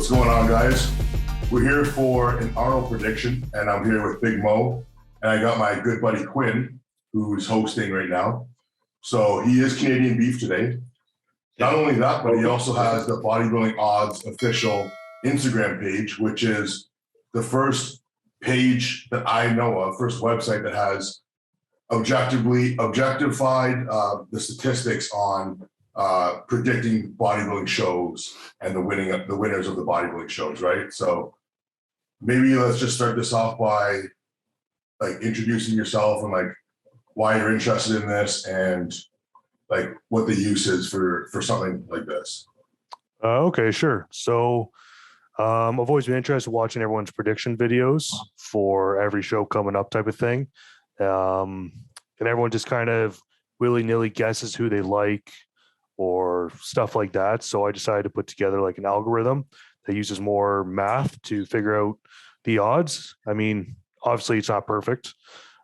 What's going on, guys? We're here for an Arnold prediction, and I'm here with Big Mo, and I got my good buddy Quinn, who's hosting right now. So he is Canadian Beef today. Not only that, but he also has the Bodybuilding Odds official Instagram page, which is the first page that I know of, first website that has objectivied the statistics on predicting bodybuilding shows and the winners of the bodybuilding shows, right? So maybe let's just start this off by like introducing yourself and like why you're interested in this and like what the use is for something like this. Okay, sure. So I've always been interested in watching everyone's prediction videos for every show coming up type of thing. And everyone just kind of willy-nilly guesses who they like or stuff like that. So I decided to put together like an algorithm that uses more math to figure out the odds. I mean, obviously it's not perfect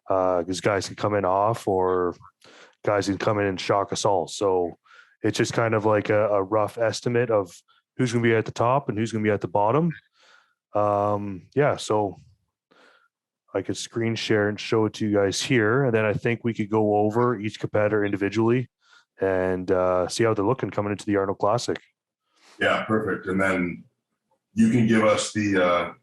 because guys can come in off or guys can come in and shock us all. So it's just kind of like a rough estimate of who's going to be at the top and who's going to be at the bottom. So I could screen share and show it to you guys here. And then I think we could go over each competitor individually and see how they're looking coming into the Arnold Classic. Yeah, perfect. And then you can give us the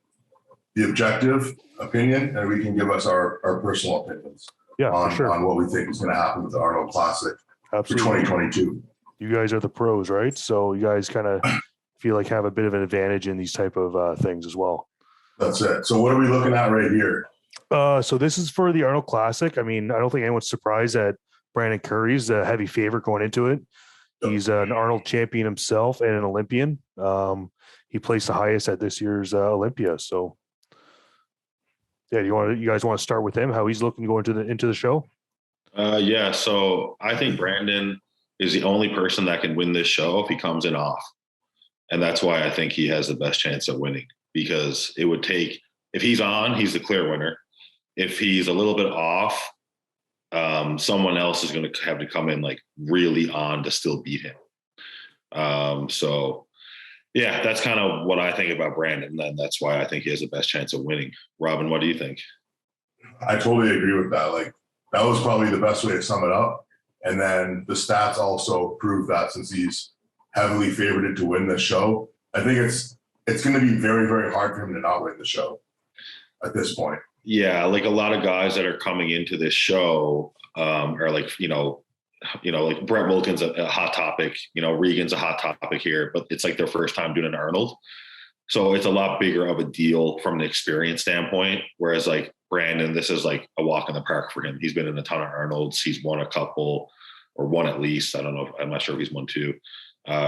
objective opinion, and we can give us our personal opinions on what we think is going to happen with the Arnold Classic for 2022. You guys are the pros, right? So you guys kind of feel like have a bit of an advantage in these type of things as well. That's it. So what are we looking at right here? So this is for the Arnold Classic. I mean, I don't think anyone's surprised that Brandon Curry's a heavy favorite going into it. He's an Arnold champion himself and an Olympian. He placed the highest at this year's Olympia. So, yeah, you guys want to start with him? How he's looking going into the show? So I think Brandon is the only person that can win this show if he comes in off, and that's why I think he has the best chance of winning. Because it would take, if he's on, he's the clear winner. If he's a little bit off, someone else is going to have to come in like really on to still beat him. That's kind of what I think about Brandon. And that's why I think he has the best chance of winning. Robin, what do you think? I totally agree with that. Like that was probably the best way to sum it up. And then the stats also prove that since he's heavily favored to win this show, I think it's going to be very, very hard for him to not win the show at this point. Yeah, like a lot of guys that are coming into this show are like, like Brett Wilkins, a hot topic, Regan's a hot topic here, but it's like their first time doing an Arnold. So it's a lot bigger of a deal from an experience standpoint. Whereas like Brandon, this is like a walk in the park for him. He's been in a ton of Arnolds. He's won a couple or one at least. I don't know. I'm not sure if he's won two.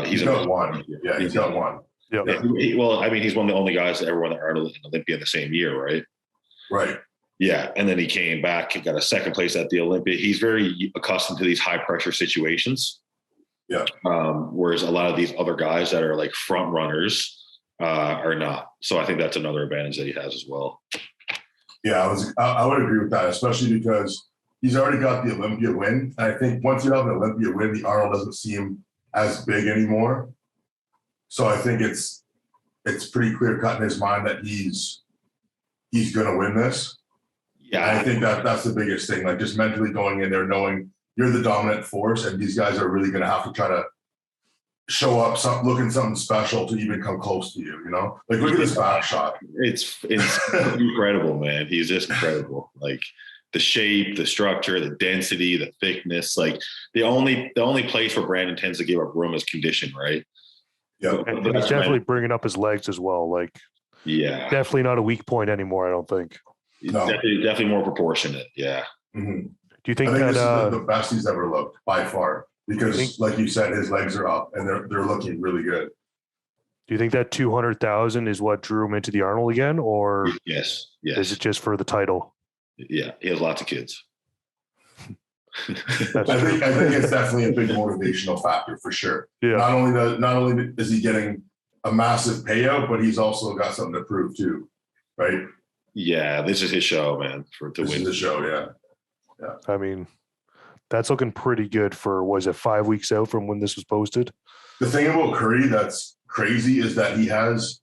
He's got one. Yeah, he's got one. Yep. He's one of the only guys that ever won the Arnold and Olympia in the same year, right? Right. Yeah, and then he came back, he got a second place at the Olympia. He's very accustomed to these high pressure situations. Yeah. Whereas a lot of these other guys that are like front runners are not. So I think that's another advantage that he has as well. Yeah, I would agree with that, especially because he's already got the Olympia win. And I think once you have an Olympia win, the Arnold doesn't seem as big anymore. So I think it's pretty clear cut in his mind that he's going to win this. Yeah, and I think that's the biggest thing. Like just mentally going in there, knowing you're the dominant force, and these guys are really going to have to try to show up, looking something special to even come close to you. Like look at this back shot. It's incredible, man. He's just incredible. Like the shape, the structure, the density, the thickness. Like the only place where Brandon tends to give up room is condition, right? Yeah, and he's definitely bringing up his legs as well. Like, yeah, definitely not a weak point anymore. I don't think. No. Definitely more proportionate. Yeah. Mm-hmm. Do you think I think that this is the best he's ever looked by far? Because, like you said, his legs are up and they're looking really good. Do you think that 200,000 is what drew him into the Arnold again, or yes, is it just for the title? Yeah, he has lots of kids. I think it's definitely a big motivational factor for sure. Yeah. Not only is he getting a massive payout, but he's also got something to prove too, right? Yeah, this is his show, man. This is the show, yeah. I mean, that's looking pretty good for, was it 5 weeks out from when this was posted? The thing about Curry that's crazy is that he has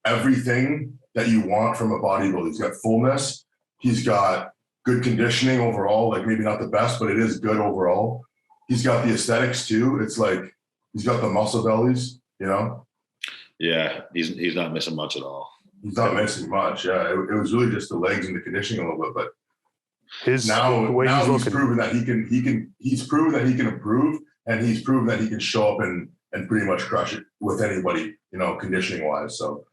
everything that you want from a bodybuilder. He's got fullness. He's got good conditioning overall, like maybe not the best, but it is good overall. He's got the aesthetics too. It's like he's got the muscle bellies, you know? Yeah, he's not missing much at all. He's not missing much. Yeah, it was really just the legs and the conditioning a little bit, but His now the way he's he's looking, proven that he's proven that he can improve, and he's proven that he can show up and pretty much crush it with anybody, you know, conditioning wise. So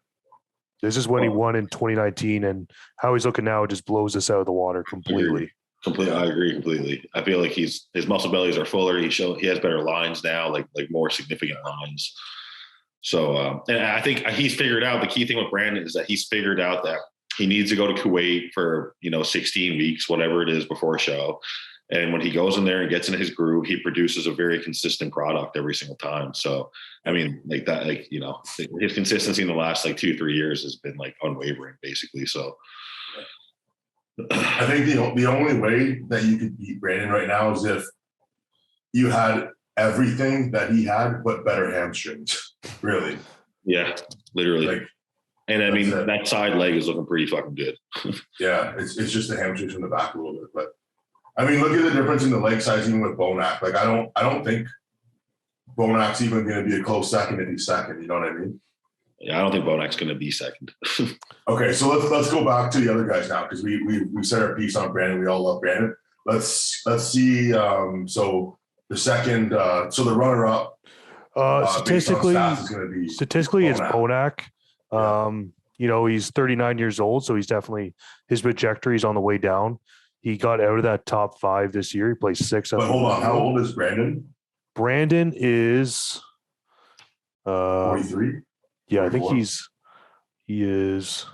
this is when he won in 2019, and how he's looking now just blows us out of the water completely. I agree completely. I feel like his muscle bellies are fuller. He has better lines now, like more significant lines. So, and I think he's figured out the key thing with Brandon is that he's figured out that he needs to go to Kuwait for, 16 weeks, whatever it is before a show. And when he goes in there and gets in his groove, he produces a very consistent product every single time. So, I mean, like that, his consistency in the last 2-3 years has been unwavering, basically. So, I think the only way that you could beat Brandon right now is if you had everything that he had, but better hamstrings. Really. Yeah, literally. And I mean, that side leg is looking pretty fucking good. Yeah, it's just the hamstrings from the back a little bit. But I mean, look at the difference in the leg size even with Bonac. Like I don't think Bonac's even going to be a close second if he's second. You know what I mean? Yeah, I don't think Bonac's going to be second. Okay, so let's go back to the other guys now because we said our piece on Brandon. We all love Brandon. Let's see. So the second, so the runner up. Statistically, it's Bonac. He's 39 years old, so he's definitely his trajectory is on the way down. He got out of that top 5 this year. He placed 6th. But hold on, how old is Brandon? Brandon is 43. Yeah, I think he is.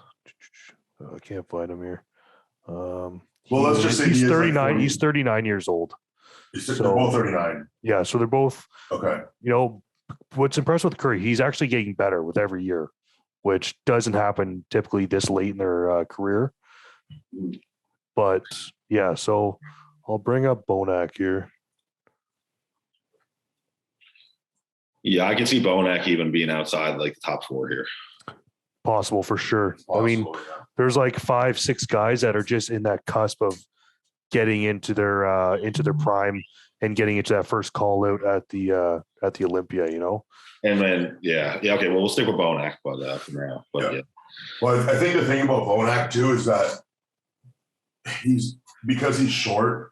I can't find him here. Well, let's just say he's 39. He's 39 years old. They're both 39. Yeah, so they're both. Okay. What's impressive with Curry, he's actually getting better with every year, which doesn't happen typically this late in their career. But yeah, so I'll bring up Bonac here. Yeah, I can see Bonac even being outside the top 4 here. Possible for sure. I mean, there's 5-6 guys that are just in that cusp of getting into their prime and getting into that first call out at the Olympia, And then okay, well we'll stick with Bonac, but for now. But yeah. Well, I think the thing about Bonac too is that because he's short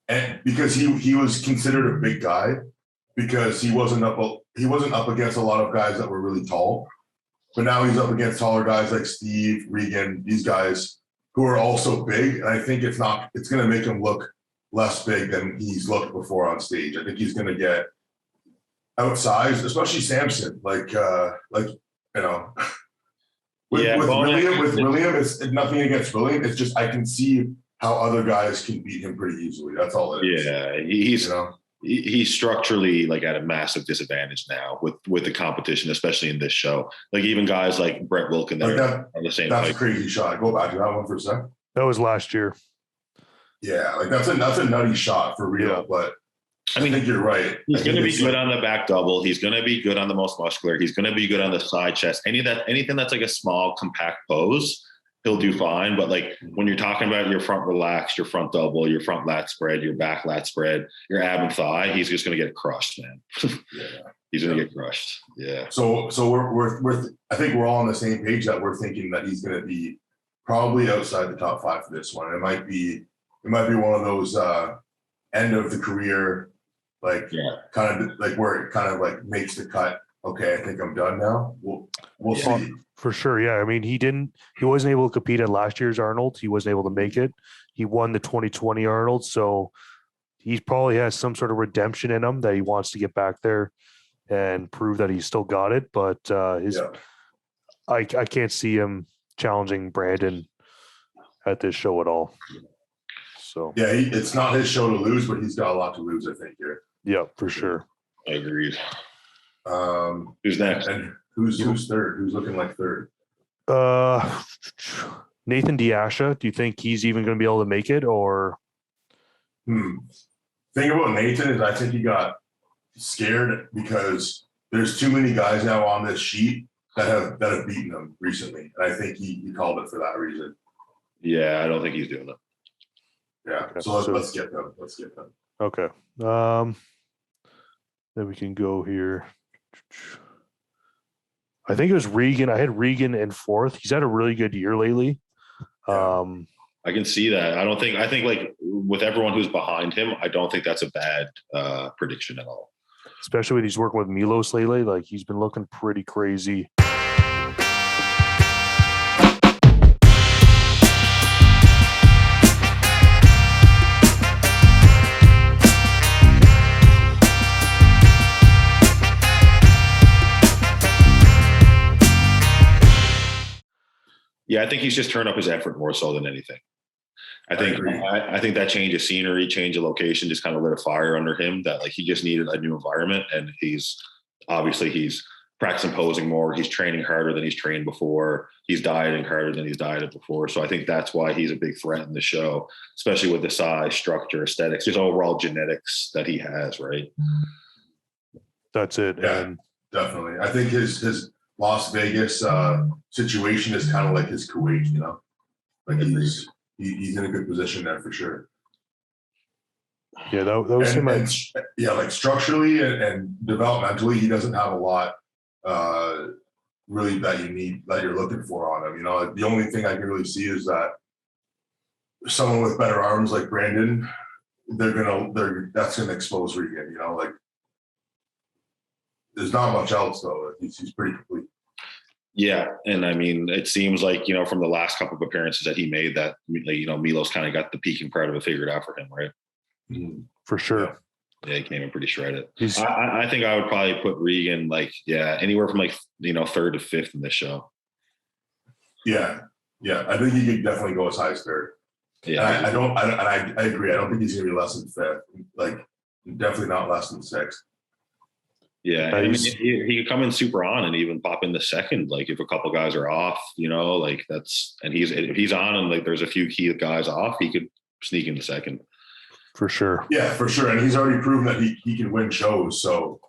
and because he was considered a big guy because he wasn't up against a lot of guys that were really tall, but now he's up against taller guys like Steve, Regan, these guys who are also big, and I think it's going to make him look less big than he's looked before on stage. I think he's going to get outsized, especially Samson. With William, it's nothing against William. It's just I can see how other guys can beat him pretty easily. That's all it is. Yeah, he's structurally at a massive disadvantage now with the competition, especially in this show. Even guys like Brett Wilkins are on the same. That's a crazy shot. Go back to that one for a sec. That was last year. Yeah, that's a nutty shot for real. Yeah. But I think you're right. He's going to be good on the back double. He's going to be good on the most muscular. He's going to be good on the side chest. Anything that's a small, compact pose, he'll do fine. But when you're talking about your front relaxed, your front double, your front lat spread, your back lat spread, your ab and thigh, he's just going to get crushed, man. Yeah. He's going to get crushed. Yeah. So we're I think we're all on the same page that we're thinking that he's going to be probably outside the top 5 for this one. It might be one of those end of the career, kind of where it kind of makes the cut. Okay, I think I'm done now. We'll see. For sure, yeah. I mean, he wasn't able to compete at last year's Arnold. He wasn't able to make it. He won the 2020 Arnold, so he probably has some sort of redemption in him that he wants to get back there and prove that he's still got it. But I can't see him challenging Brandon at this show at all. So yeah, it's not his show to lose, but he's got a lot to lose, I think, here. Yeah, for sure. I agreed. Who's next? And who's third? Who's looking like third? Nathan Deasha. Do you think he's even going to be able to make it, or? Thing about Nathan is I think he got scared because there's too many guys now on this sheet that have beaten him recently. And I think he called it for that reason. Yeah, I don't think he's doing it. Yeah. Okay, So so- let's get them. Let's get them. Okay. Then we can go here. I think it was Regan. I had Regan in fourth. He's had a really good year lately. Yeah. I can see that. I think like with everyone who's behind him, I don't think that's a bad prediction at all. Especially when he's working with Milos lately. Like he's been looking pretty crazy. Yeah, I think he's just turned up his effort more so than anything. I think that change of scenery, change of location just kind of lit a fire under him that like he just needed a new environment. And he's practicing posing more. He's training harder than he's trained before. He's dieting harder than he's dieted before. So I think that's why he's a big threat in the show, especially with the size, structure, aesthetics, just overall genetics that he has, right? That's it. Yeah, And definitely. I think his Las Vegas situation is kind of like his Kuwait, you know, like he's in a good position there for sure. yeah, that was him. Yeah, like structurally and developmentally, he doesn't have a lot really that you're looking for on him. You know, the only thing I can really see is that someone with better arms like Brandon, that's gonna expose Regan. You know, like there's not much else though. He's pretty complete. Yeah, and I mean, it seems like, you know, from the last couple of appearances that he made, that, you know, Milos kind of got the peaking part of it figured out for him, right? For sure. Yeah, he came in pretty shredded. I think I would probably put Regan anywhere from like, you know, third to fifth in this show. Yeah, I think he could definitely go as high as third. Yeah, I agree. I don't think he's gonna be less than fifth. Like, definitely not less than sixth. Yeah, I mean, he could come in super on and even pop in the second. Like if a couple guys are off, you know, like if he's on and like there's a few key guys off, he could sneak in the second. For sure. Yeah, for sure. And he's already proven that he can win shows. So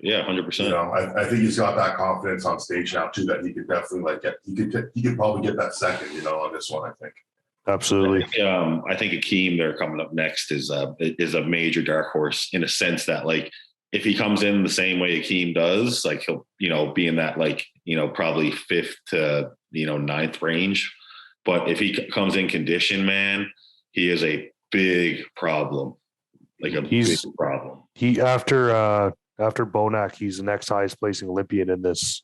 yeah, 100%. You know, I think he's got that confidence on stage now too that he could definitely he could probably get that second, you know, on this one. I think. Absolutely. I think Akeem there coming up next is a major dark horse in a sense that like if he comes in the same way Akeem does, like he'll, you know, be in that like, you know, probably fifth to, you know, ninth range. But if he comes in condition, man, he is a big problem. Like big problem. He after Bonac, he's the next highest placing Olympian in this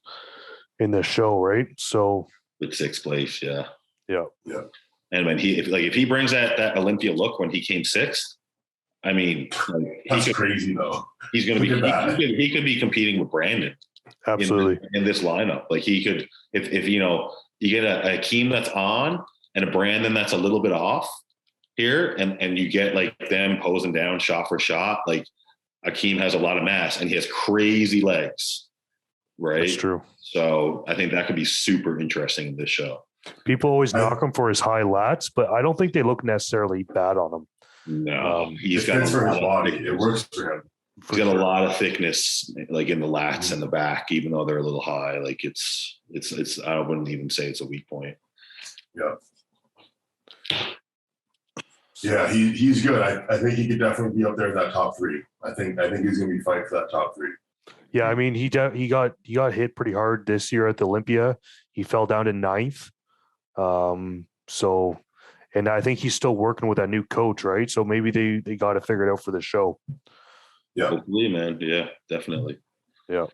show, right? So with sixth place, yeah. And when if he brings that Olympia look when he came sixth, I mean, that's crazy though. He's going to be. He could be competing with Brandon. Absolutely. In this lineup, like he could, if you know, you get a Akeem that's on and a Brandon that's a little bit off here, and you get like them posing down shot for shot. Like Akeem has a lot of mass and he has crazy legs. Right. That's true. So I think that could be super interesting in this show. People always knock him for his high lats, but I don't think they look necessarily bad on him. No, he's got for his body. It works for him. He's got a lot of thickness, like in the lats and the back, even though they're a little high. Like it's. I wouldn't even say it's a weak point. Yeah, he's good. I think he could definitely be up there in that top three. I think he's going to be fighting for that top three. Yeah, I mean he got hit pretty hard this year at the Olympia. He fell down to ninth. So. And I think he's still working with that new coach, right? So maybe they got to figure it out for the show. Yeah. Hopefully, man. Yeah, definitely. Yeah.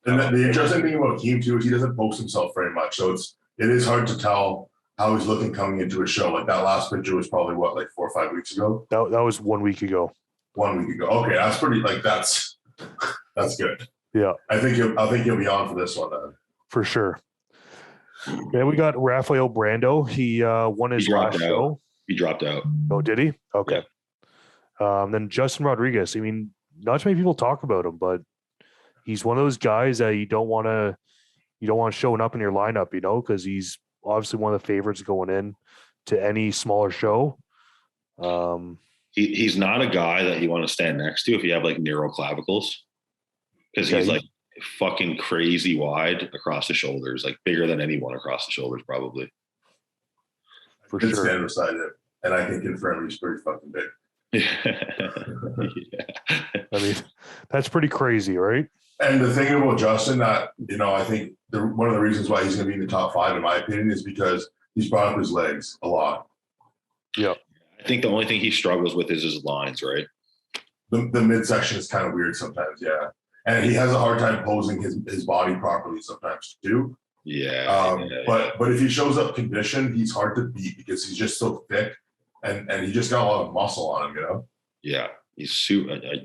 And the interesting thing about Akeem too is he doesn't post himself very much. So it is hard to tell how he's looking coming into a show. Like that last picture was probably like 4 or 5 weeks ago? That was 1 week ago. 1 week ago. Okay, that's pretty that's good. Yeah. I think he'll be on for this one then. For sure. Then we got Rafael Brando. He won his last show. He dropped out. Oh, did he? Okay. Yeah. Then Justin Rodriguez. I mean, not too many people talk about him, but he's one of those guys that you don't want showing up in your lineup, you know, because he's obviously one of the favorites going in to any smaller show. He's not a guy that you want to stand next to if you have like narrow clavicles, because fucking crazy wide across the shoulders, like bigger than anyone across the shoulders, probably. For Good sure. stand beside it, and I can confirm he's pretty fucking big. Yeah. I mean, that's pretty crazy, right? And the thing about Justin that, I think one of the reasons why he's going to be in the top 5, in my opinion, is because he's brought up his legs a lot. Yeah. I think the only thing he struggles with is his lines, right? The midsection is kind of weird sometimes, yeah. And he has a hard time posing his body properly sometimes too. Yeah. But if he shows up conditioned, he's hard to beat because he's just so thick and he just got a lot of muscle on him, Yeah. He's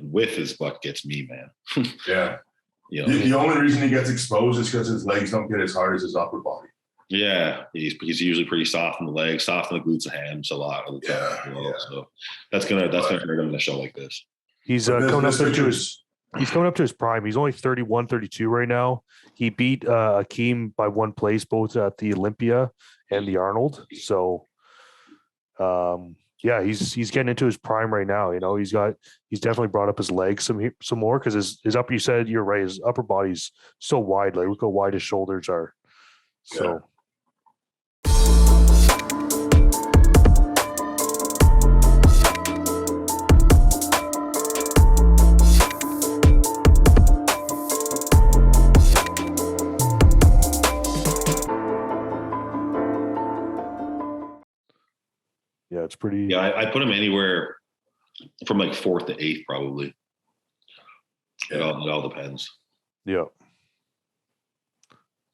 with his butt gets me, man. Yeah. The only reason he gets exposed is because his legs don't get as hard as his upper body. Yeah, he's usually pretty soft in the legs, soft in the glutes and hams a lot of the time. Yeah. So that's gonna hurt him in a show like this. He's coming up to his prime. He's only 31, 32 right now. He beat Akeem by 1 place, both at the Olympia and the Arnold. So, he's getting into his prime right now. He's definitely brought up his legs some more because his upper. You said you're right. His upper body's so wide. Like look how wide his shoulders are. So. Yeah, it's pretty. Yeah, I put him anywhere from like 4th to 8th, probably. It all depends. Yeah.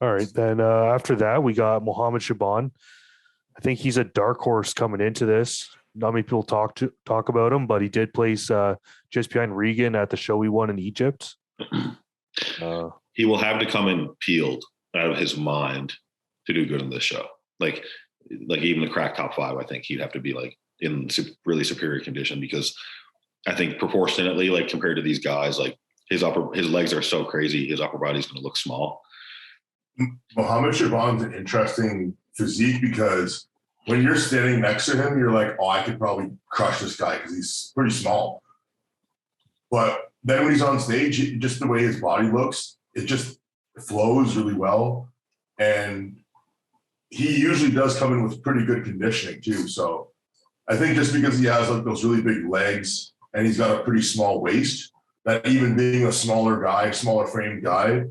All right. Then after that, we got Mohammed Shaban. I think he's a dark horse coming into this. Not many people talk about him, but he did place just behind Regan at the show he won in Egypt. He will have to come in peeled out of his mind to do good in this show. Like even the crack top 5, I think he'd have to be like in really superior condition because I think proportionately, like compared to these guys, like his legs are so crazy, his upper body's going to look small. Mohammed Shaban's an interesting physique because when you're standing next to him, you're like, oh, I could probably crush this guy because he's pretty small. But then when he's on stage, just the way his body looks, it just flows really well. And he usually does come in with pretty good conditioning too. So I think just because he has like those really big legs and he's got a pretty small waist, that even being a smaller framed guy,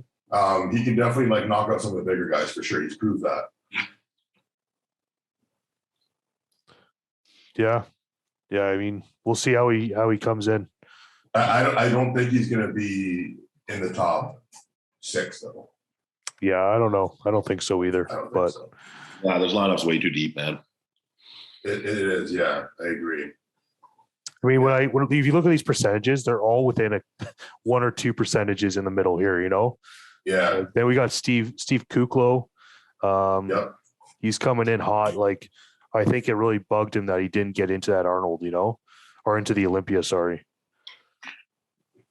he can definitely like knock out some of the bigger guys for sure. He's proved that. Yeah. I mean, we'll see how he comes in. I don't think he's going to be in the top 6 though. Yeah, I don't know. I don't think so either. Yeah, there's lineups way too deep, man. It is. Yeah, I agree. I mean, if you look at these percentages, they're all within 1 or 2 percentages in the middle here. Yeah. Then we got Steve Kuklo. He's coming in hot. Like I think it really bugged him that he didn't get into that Arnold, or into the Olympia. Sorry.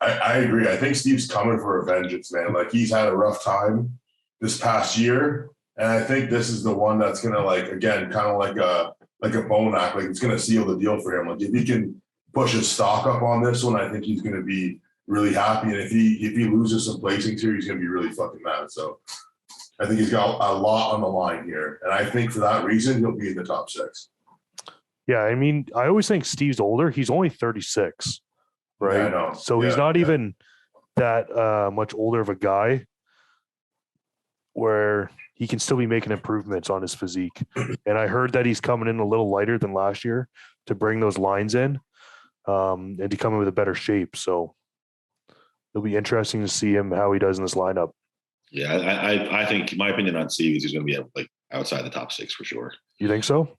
I agree. I think Steve's coming for a vengeance, man. Like he's had a rough time this past year, and I think this is the one that's gonna kind of like a bone act. Like it's gonna seal the deal for him. Like if he can push his stock up on this one, I think he's gonna be really happy. And if he loses some placings here, he's gonna be really fucking mad. So I think he's got a lot on the line here, and I think for that reason he'll be in the top 6. Yeah, I mean, I always think Steve's older. He's only 36. Right. Yeah, I know. So he's not even that much older of a guy where he can still be making improvements on his physique. And I heard that he's coming in a little lighter than last year to bring those lines in and to come in with a better shape. So it'll be interesting to see how he does in this lineup. Yeah, I think my opinion on Steve is he's going to be like outside the top 6 for sure. You think so?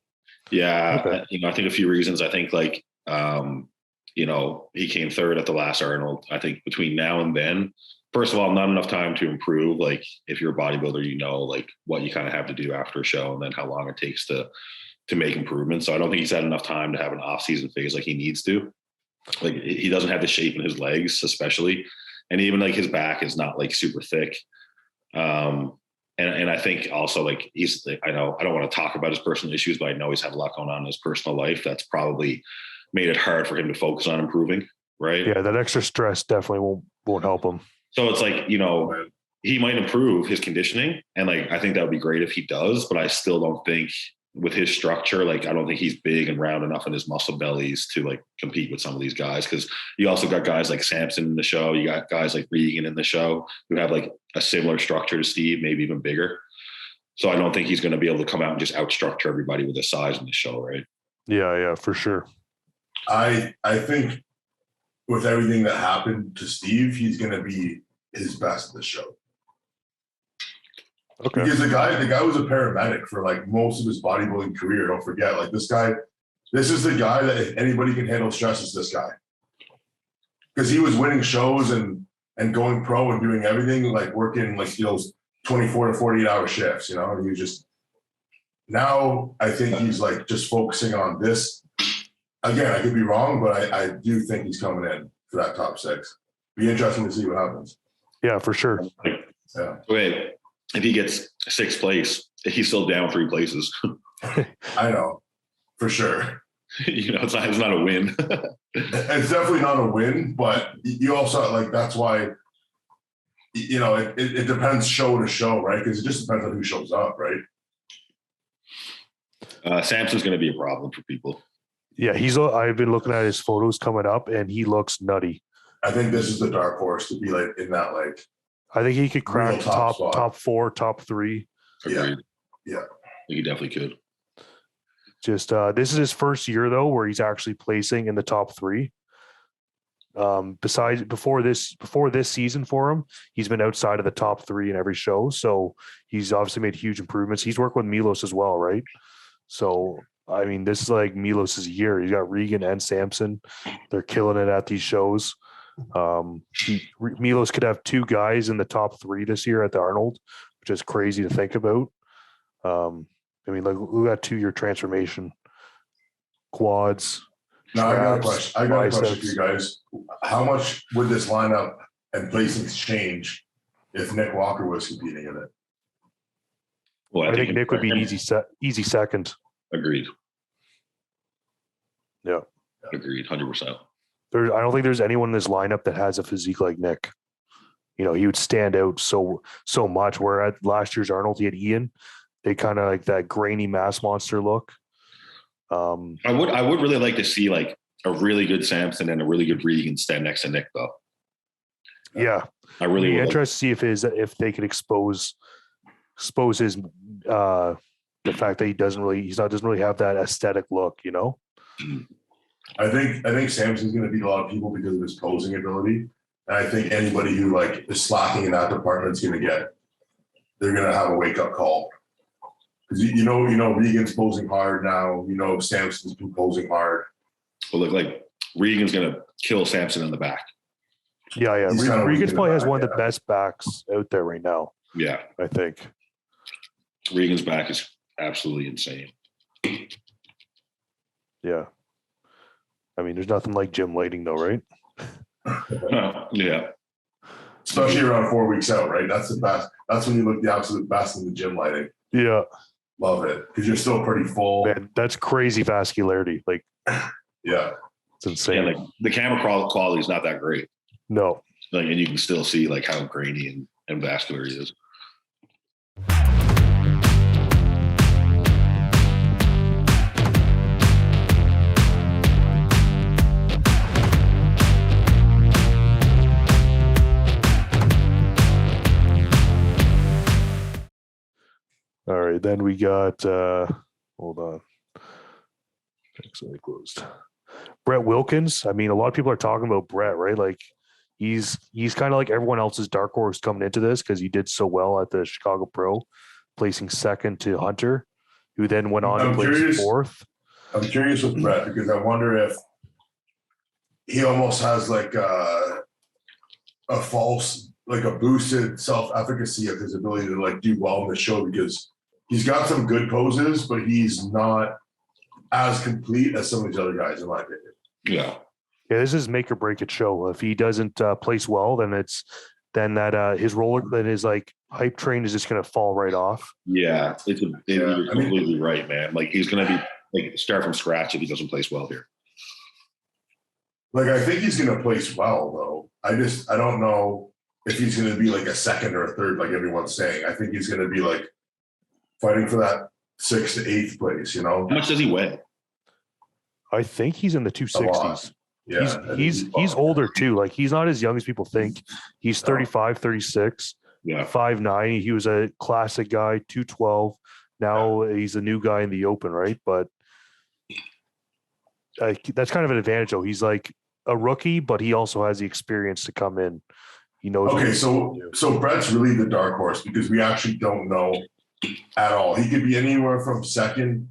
Yeah. Okay. I think a few reasons. I think he came 3rd at the last Arnold. I think between now and then, first of all, not enough time to improve. Like if you're a bodybuilder, like what you kind of have to do after a show and then how long it takes to make improvements. So I don't think he's had enough time to have an off-season phase like he needs to. Like he doesn't have the shape in his legs, especially. And even like his back is not like super thick. And I think also like I know I don't want to talk about his personal issues, but I know he's had a lot going on in his personal life. That's probably made it hard for him to focus on improving, right? Yeah, that extra stress definitely won't help him. So it's like, he might improve his conditioning. And like, I think that would be great if he does, but I still don't think with his structure, like, I don't think he's big and round enough in his muscle bellies to like compete with some of these guys. Cause you also got guys like Samson in the show. You got guys like Regan in the show who have like a similar structure to Steve, maybe even bigger. So I don't think he's going to be able to come out and just outstructure everybody with his size in the show. Right. Yeah, for sure. I think with everything that happened to Steve, he's going to be his best at the show. Okay. Because the guy was a paramedic for like most of his bodybuilding career. Don't forget, like this is the guy that if anybody can handle stress, is this guy. Because he was winning shows and going pro and doing everything, like working like 24 to 48 hour shifts, and he was just, now I think he's like just focusing on this. Again, I could be wrong, but I do think he's coming in for that top 6. Be interesting to see what happens. Yeah, for sure. Yeah. Wait, if he gets 6th place, he's still down 3 places. I know, for sure. It's not a win. It's definitely not a win, but you also like, that's why, it depends show to show, right? Because it just depends on who shows up, right? Samson's going to be a problem for people. Yeah, I've been looking at his photos coming up and he looks nutty. I think this is the dark horse to be like in that, like, I think he could crack top 4, top 3. Agreed. Yeah. He definitely could. Just this is his first year though, where he's actually placing in the top 3. Besides before this season for him, he's been outside of the top 3 in every show. So he's obviously made huge improvements. He's worked with Milos as well, right? So I mean, this is like Milos's year. He's got Regan and Samson. They're killing it at these shows. Milos could have 2 guys in the top 3 this year at the Arnold, which is crazy to think about. I mean, like, we got 2-year transformation, quads. Now I got a question. biceps. For you guys. How much would this lineup and placings change if Nick Walker was competing in it? Well, I think Nick would be an easy second. Agreed. Yeah. Agreed. 100%. I don't think there's anyone in this lineup that has a physique like Nick. He would stand out so much. Where at last year's Arnold, he had Ian. They kind of like that grainy mass monster look. I would really like to see like a really good Samson and a really good Regan stand next to Nick though. Yeah. I really be would interested to see if they could expose his the fact that he doesn't really have that aesthetic look, I think Samson's going to beat a lot of people because of his posing ability, and I think anybody who like is slacking in that department is going to they're going to have a wake up call, because Regan's posing hard now. Samson's been posing hard. Well, look, like Regan's going to kill Samson in the back. Yeah. Regan's probably has one of the best backs out there right now. Yeah, I think Regan's back is absolutely insane. Yeah. I mean, there's nothing like gym lighting though, right? Yeah. Especially around 4 weeks out, right? That's the best. That's when you look the absolute best in the gym lighting. Yeah. Love it. Because you're still pretty full. Man, that's crazy vascularity. Like, yeah. It's insane. Yeah, like the camera quality is not that great. No. Like, and you can still see like how grainy and vascular he is. All right, then we got hold on. Accidentally closed. Brett Wilkins. I mean, a lot of people are talking about Brett, right? Like he's kind of like everyone else's dark horse coming into this because he did so well at the Chicago Pro, placing second to Hunter, who then went on to place 4th. I'm curious with Brett because I wonder if he almost has like a false, like a boosted self-efficacy of his ability to like do well in the show, because he's got some good poses, but he's not as complete as some of these other guys, in my opinion. Yeah. Yeah, this is make or break it show. If he doesn't place well, then his like hype train is just going to fall right off. Yeah, you're completely right, man. Like he's going to be like start from scratch if he doesn't place well here. Like I think he's going to place well, though. I don't know. if he's going to be like a second or a third, like everyone's saying. I think he's going to be like fighting for that 6th to 8th place, you know? How much does he weigh? I think he's in the A lot. 260s. Yeah. He's older too. Like he's not as young as people think. He's 35, 36, Yeah. 5'9". He was a classic guy, 212. Now he's a new guy in the open, right? But that's kind of an advantage though. He's like a rookie, but he also has the experience to come in. He knows. Okay, so Brett's really the dark horse because we actually don't know at all. He could be anywhere from second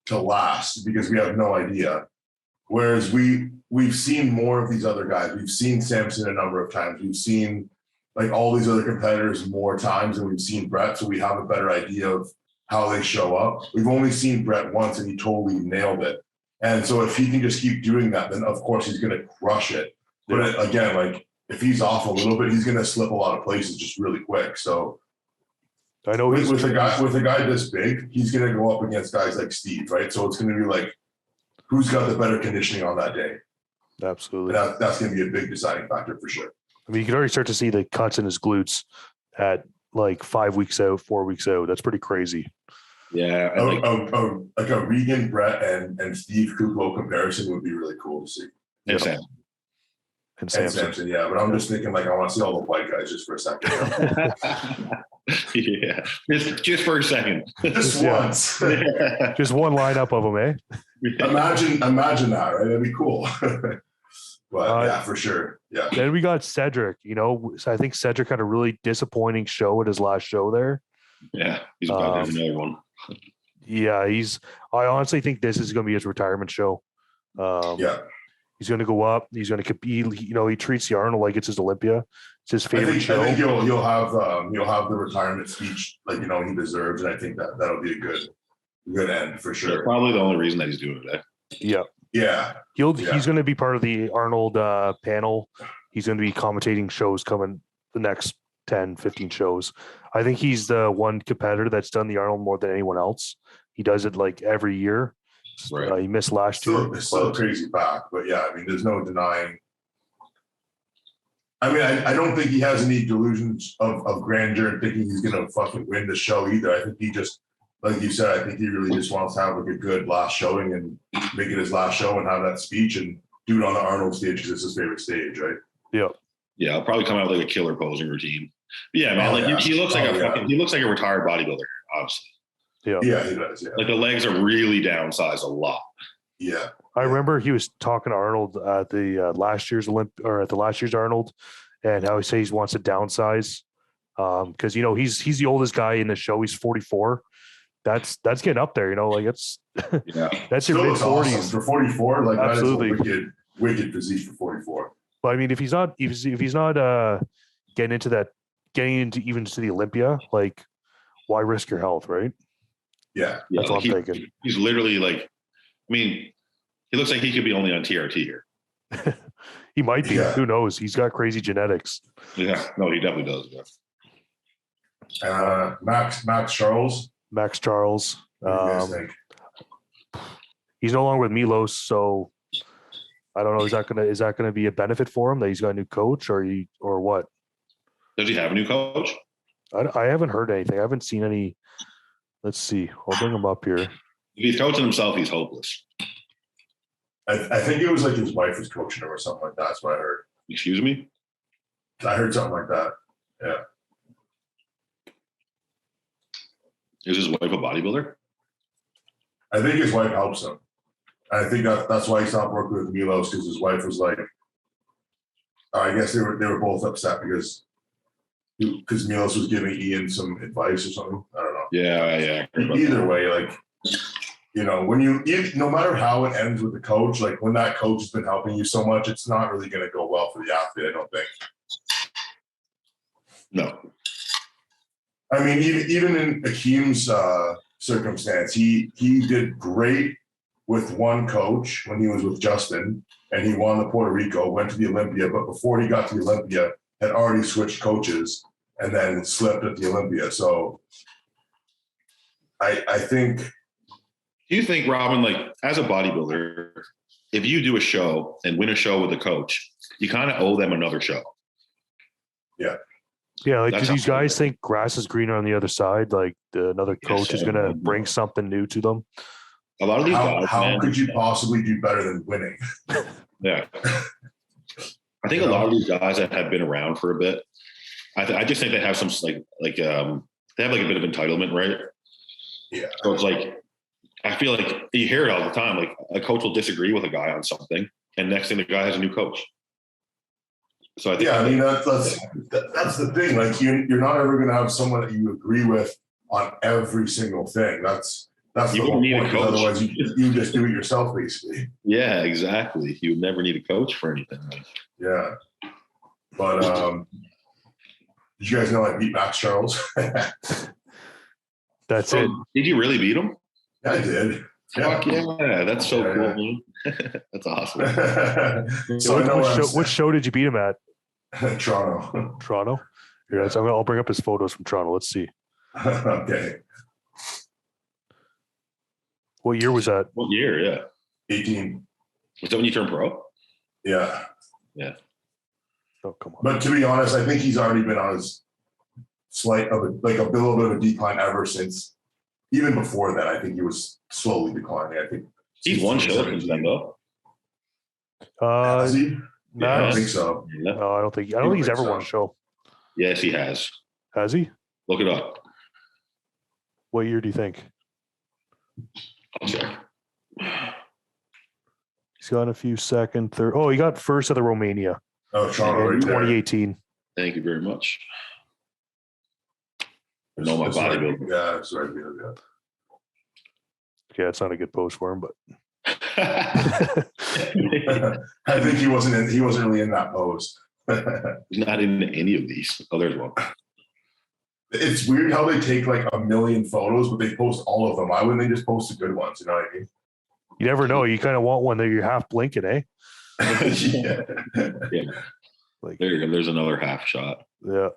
to last because we have no idea. Whereas we've seen more of these other guys. We've seen Samson a number of times. We've seen like all these other competitors more times than we've seen Brett. So we have a better idea of how they show up. We've only seen Brett once and he totally nailed it. And so if he can just keep doing that, then of course he's going to crush it. But again, like if he's off a little bit, he's going to slip a lot of places just really quick. So I know with a guy this big, he's going to go up against guys like Steve, right? So it's going to be like, who's got the better conditioning on that day? Absolutely. And that's going to be a big deciding factor for sure. I mean, you can already start to see the cuts in his glutes at like 5 weeks out, 4 weeks out. That's pretty crazy. Yeah. Like a Regan, Brett, and Steve Kuklo comparison would be really cool to see. And Sam. And Samson, yeah. But I'm just thinking, like, I want to see all the white guys just for a second. Yeah. Just for a second. Just once. Just one lineup of them, eh? Imagine that, right? That'd be cool. But yeah, for sure. Yeah. Then we got Cedric. You know, I think Cedric had a really disappointing show at his last show there. Yeah, he's about to have another one. Yeah, I honestly think this is going to be his retirement show. Yeah. He's going to go up. He's going to compete. You know, he treats the Arnold like it's his Olympia. It's his favorite show. I think you'll have the retirement speech like you know he deserves, and I think that'll be a good end for sure. That's probably the only reason that he's doing it. Yeah. Yeah. He's going to be part of the Arnold panel. He's going to be commentating shows coming the next 10, 15 shows. I think he's the one competitor that's done the Arnold more than anyone else. He does it like every year. Right. He missed last year. It's still a crazy back, but yeah, I mean, there's no denying. I mean, I don't think he has any delusions of grandeur and thinking he's going to fucking win the show either. I think he just, like you said, I think he really just wants to have like a good last showing and make it his last show and have that speech and do it on the Arnold stage because it's his favorite stage, right? Yeah. Yeah, I'll probably come out with like a killer posing routine. But yeah, man, he looks like he looks like a retired bodybuilder, obviously. Yeah. Yeah, he does. Yeah. Like the legs are really downsized a lot. Yeah. I remember he was talking to Arnold at the last year's Arnold, and how he wants to downsize because you know he's the oldest guy in the show. He's 44. That's getting up there. You know, like it's that's your mid 40s awesome. For 44. Like absolutely that is a wicked physique for 44. But I mean, if he's not getting into even to the Olympia, like why risk your health, right? Yeah, that's what I'm thinking. He's literally like, I mean, he looks like he could be only on TRT here. He might be. Yeah. Who knows? He's got crazy genetics. Yeah, no, he definitely does. Yeah. Max Charles. Max Charles. What do you guys think? He's no longer with Milos, so I don't know. Is that gonna be a benefit for him that he's got a new coach or what? Does he have a new coach? I haven't heard anything. I haven't seen any. Let's see. I'll bring him up here. If he's coaching himself, he's hopeless. I think it was like his wife was coaching him or something like that. That's what I heard. Excuse me? I heard something like that. Yeah. Is his wife a bodybuilder? I think his wife helps him. I think that's why he stopped working with Milos because his wife was like, I guess they were both upset because Milos was giving Ian some advice or something. I don't know. Yeah. Either way, like, you know, no matter how it ends with the coach, like when that coach has been helping you so much, it's not really going to go well for the athlete, I don't think. No. I mean, even in Akeem's circumstance, he did great with one coach when he was with Justin, and he won the Puerto Rico, went to the Olympia, but before he got to the Olympia, had already switched coaches and then slipped at the Olympia. So I think. Do you think, Robin, like as a bodybuilder, if you do a show and win a show with a coach, you kind of owe them another show? Yeah, like That's do these guys think grass is greener on the other side? Like another coach is going to bring something new to them? A lot of these guys, How man, could you possibly do better than winning? yeah. I think a lot of these guys that have been around for a bit, I just think they have some they have like a bit of entitlement, right? Yeah. So it's like, I feel like you hear it all the time. Like a coach will disagree with a guy on something, and next thing the guy has a new coach. So I think, Yeah, I mean that's the thing. Like you're not ever going to have someone that you agree with on every single thing. That's the You whole wouldn't need a point. 'Cause coach. otherwise, you just do it yourself, basically. yeah, exactly. You would never need a coach for anything. Yeah, but did you guys know I beat Max Charles? That's So, it. did you really beat him? I did. Fuck yeah, that's so Yeah, cool, yeah. man. That's awesome. So I know Which show did you beat him at? Toronto. Toronto. Yeah, so I'll bring up his photos from Toronto. Let's see. Okay, What year was that? What year? Yeah. 18. Was that when you turned pro? Yeah, Oh, come on. but to be honest, I think he's already been on his slight of a little bit of a decline ever since. Even before that, I think he was slowly declining. I think He's won shows since then, though. Has he? I Yeah. don't think so. Yeah. No, I don't think he's ever won a show. Yes, he has. Has he? Look it up. What year do you think? I'll check. He's got a few second, third. Oh, he got first at the Romania Oh, Toronto, in right there. 2018. Thank you very much. I know my That's right. bodybuilding. Yeah, that's right. Yeah. Yeah, it's not a good post for him, but I think he wasn't really in that pose. He's not in any of these. Oh, there's one. It's weird how they take like a million photos, but they post all of them. Why wouldn't they just post the good ones? You know what I mean? you never know. You kind of want one that you're half blinking, eh? Yeah. Yeah. Like, There you go. There's another half shot. yeah.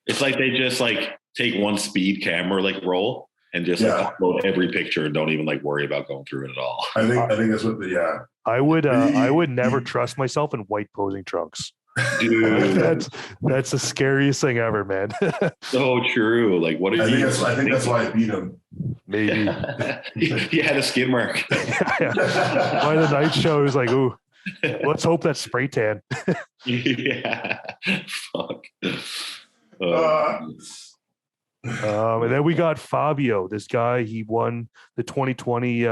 It's like they just like take one speed camera like roll and just Yeah. like upload every picture and don't even like worry about going through it at all. I think that's what I would never trust myself in white posing trunks. Dude, That's the scariest thing ever, man. so true. Like, what are I you? think that's why I beat him. Maybe. He had a skid mark. By the night show, it was like, ooh, let's hope that's spray tan. Yeah. Fuck. And then we got Fabio. This guy, he won the 2020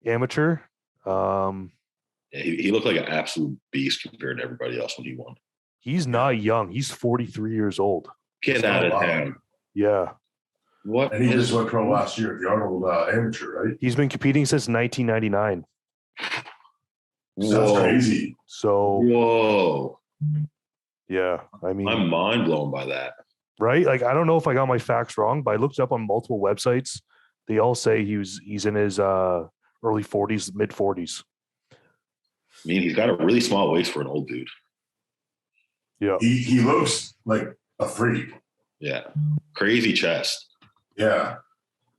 amateur. He looked like an absolute beast compared to everybody else when he won. He's not young. He's 43 years old. Get out of town. Yeah. What? And he just went pro last year at the Arnold amateur, right? He's been competing since 1999. That's crazy. So, Whoa. yeah, I mean, I'm mind blown by that. right? Like, I don't know if I got my facts wrong, but I looked up on multiple websites. They all say he's in his early 40s, mid 40s. I mean, he's got a really small waist for an old dude. Yeah. He looks like a freak. Yeah. Crazy chest. Yeah.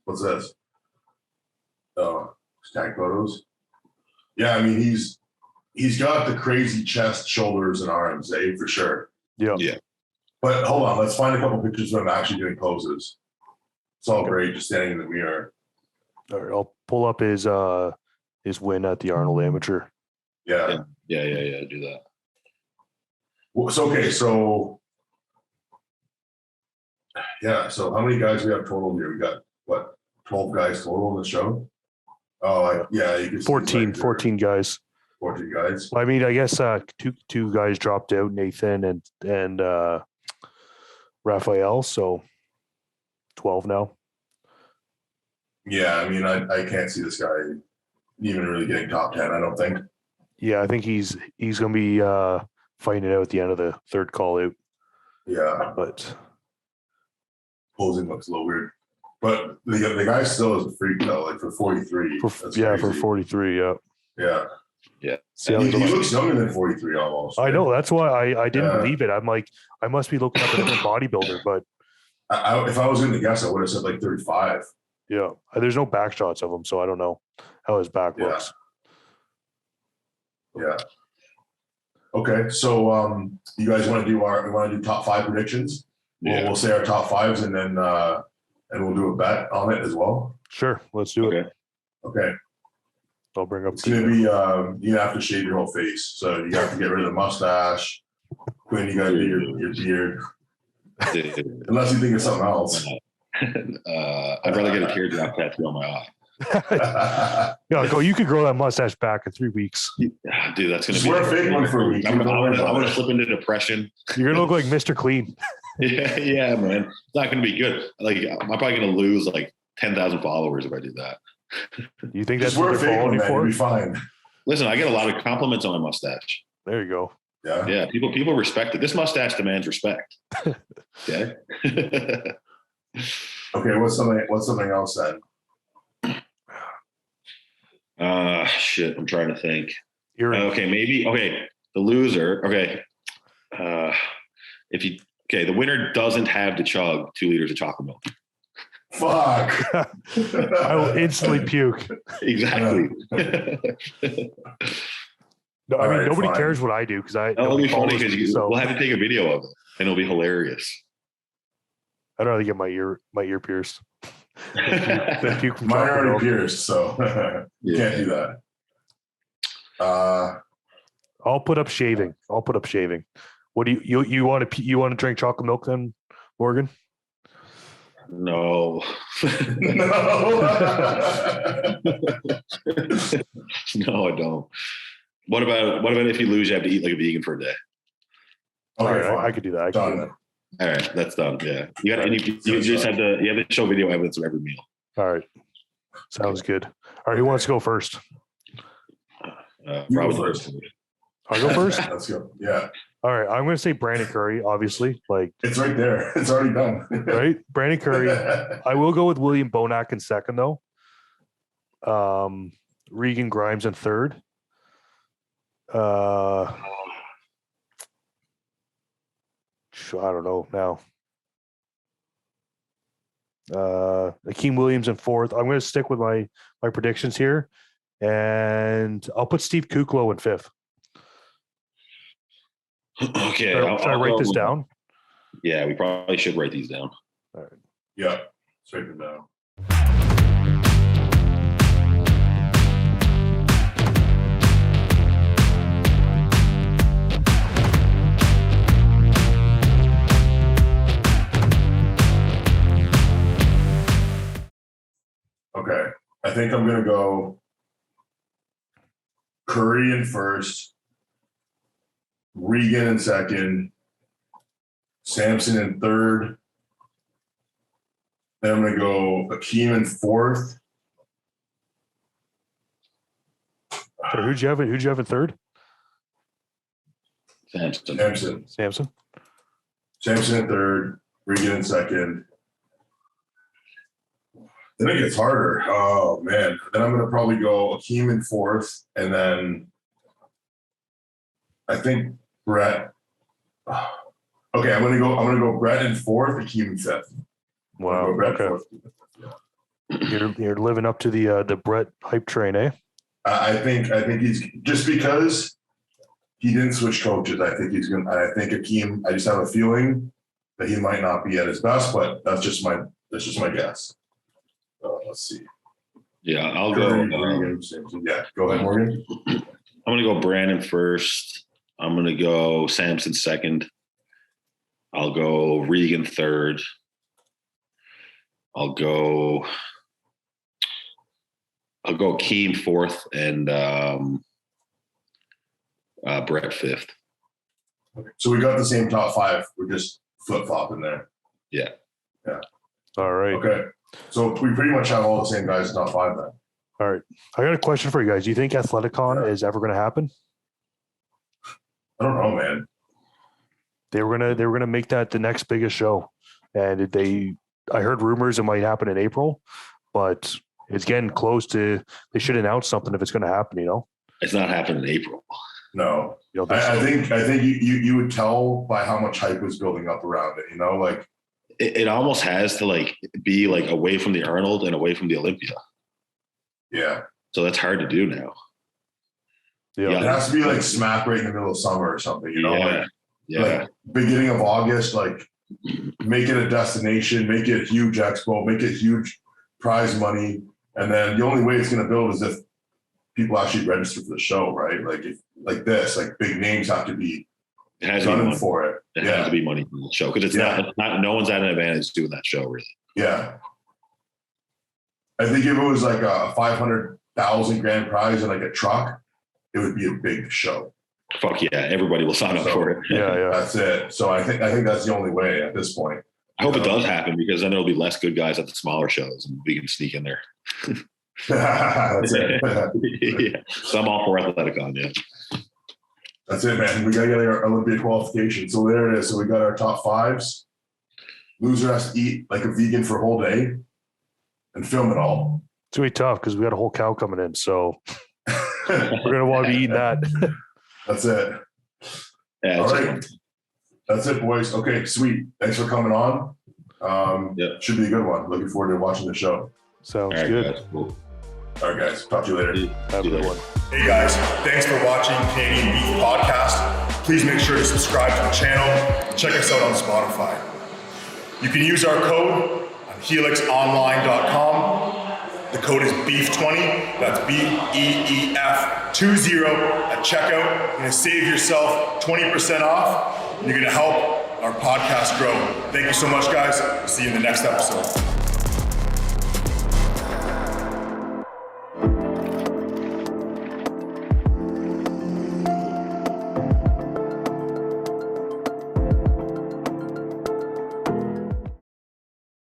What's this? Oh, stack photos. Yeah, I mean he's got the crazy chest, shoulders, and arms, for sure. Yeah. Yeah. But hold on, let's find a couple pictures of him actually doing poses. It's all great, just standing in the mirror. All right, I'll pull up his win at the Arnold Amateur. Yeah. Yeah. Do that. Well, it's okay. So, yeah. So, how many guys we have total here? We got what? 12 guys total in the show. Oh, yeah. You can see 14 guys. 14 guys. Well, I mean, I guess two guys dropped out, Nathan and Rafael. So 12 now. Yeah, I mean, I can't see this guy even really getting top 10. I don't think. Yeah, I think he's going to be fighting it out at the end of the third call out. Yeah, But posing looks a little weird. But the guy still is a freak though. Like for 43. for 43, yeah. Yeah. Yeah. See how He he's looks younger than 43 almost. I know. That's why I didn't Yeah. believe it. I'm like, I must be looking up a different bodybuilder, but If I was going to guess, I would have said like 35. yeah, there's no back shots of him, so I don't know how his back Yeah. looks. Yeah. Okay, so you guys want to do top 5 predictions? Yeah. We'll say our top 5s and then and we'll do a bet on it as well. Sure, let's do it. Okay. I'll bring up. It's gonna be you have to shave your whole face, so you have to get rid of the mustache. Quinn, you gotta do your beard, unless you think of something else. I'd rather get a teardrop tattoo on my eye. Yeah, you could grow that mustache back in 3 weeks. Dude, that's gonna Just be wear a fake one for a week. I'm gonna slip into depression. You're gonna look like Mr. Clean. yeah, man. It's not gonna be good. Like, I'm probably gonna lose like 10,000 followers if I do that. You think that's Just wear what a they're fake following one, you man. You'll for? be fine. Listen, I get a lot of compliments on my mustache. There you go. Yeah. Yeah, people respect it. This mustache demands respect. Okay. Okay. What's something else then? Shit. I'm trying to think. You're Maybe. Okay. The loser. Okay. The winner doesn't have to chug 2 liters of chocolate milk. Fuck. I will instantly puke. Exactly. No, I mean, right, nobody fine. cares what I do because That'll be funny follows me, because so we'll have to take a video of it and it'll be hilarious. I'd rather get my ear pierced. Than puke from Mine chocolate already milk. pierced, so you can't do that. I'll put up shaving. What do you want to drink chocolate milk then, Morgan? No. No. No, I don't. What about if you lose, you have to eat like a vegan for a day? All Okay, right, fine. I could do that. Done. All right, that's done. Yeah, you got. You just have to show video evidence of every meal. All right, sounds good. All right, who wants to go first? You go Robin first. I'll go first. Let's go. Yeah. All right, I'm going to say Brandon Curry. Obviously, like It's right there. It's already done. right, Brandon Curry. I will go with William Bonac in second, though. Regan Grimes in third. I don't know now. Akeem Williams in fourth. I'm going to stick with my predictions here, and I'll put Steve Kuklo in fifth. Okay, Should I write this down? Yeah, we probably should write these down. All right. Yeah. Straight it down. Okay. I think I'm gonna go Curry in first, Regan in second, Sampson in third. Then I'm gonna go Akeem in fourth. So who'd you have in third? Samson. Samson. Sampson in third, Regan in second. Then it gets harder. Oh man. Then I'm gonna probably go Akeem in fourth, and then I think Brett. Okay, I'm gonna go Brett in fourth, Akeem in fifth. Wow. Go Brett Okay. fourth. You're living up to the Brett hype train, eh? I think he's just because he didn't switch coaches. I think he's gonna. I think Akeem. I just have a feeling that he might not be at his best, but that's just my guess. Let's see. Yeah, I'll go. Yeah, go ahead, Morgan. I'm gonna go Brandon first. I'm gonna go Samson second. I'll go Regan third. I'll go Keem fourth and Brett fifth. Okay. So we got the same top five. We're just flip flopping there. Yeah. All right. Okay. So we pretty much have all the same guys in top five then. All right. I got a question for you guys. Do you think Athleticon is ever going to happen? I don't know, man. They were gonna make that the next biggest show, and I heard rumors it might happen in April, but it's getting close to. They should announce something if it's going to happen. It's not happening in April. No. You know, I think you would tell by how much hype was building up around it, like It almost has to like be like away from the Arnold and away from the Olympia. yeah. So that's hard to do now. Yeah. It has to be like smack right in the middle of summer or something, you know, like beginning of August, like make it a destination, make it a huge expo, make it huge prize money. And then the only way it's going to build is if people actually register for the show, right? Like if like this, like big names have to be gunning for it. It has to be money for the show because it's not. No one's at an advantage doing that show, really. Yeah, I think if it was like a 500,000 grand prize and like a truck, it would be a big show. Fuck yeah, everybody will sign up for it. Yeah. That's it. So I think that's the only way at this point. I hope it does happen because then there'll be less good guys at the smaller shows and we can sneak in there. That's it. Yeah. So I'm all for Athleticon, yeah. That's it, man. We gotta get our Olympia qualification. So there it is. So we got our top fives. Loser has to eat like a vegan for a whole day and film it all. It's gonna be tough because we got a whole cow coming in, so we're gonna want to be eating that. That's it. Yeah, all right. That's it, boys. Okay, sweet. Thanks for coming on. Should be a good one. Looking forward to watching the show. Sounds good. Guys, cool. All right, guys. Talk to you later. Have a good one. Hey, guys. Thanks for watching Canadian Beef Podcast. Please make sure to subscribe to the channel and check us out on Spotify. You can use our code on helixonline.com. The code is BEEF20. That's BEEF20 at checkout. You're going to save yourself 20% off. You're going to help our podcast grow. Thank you so much, guys. See you in the next episode.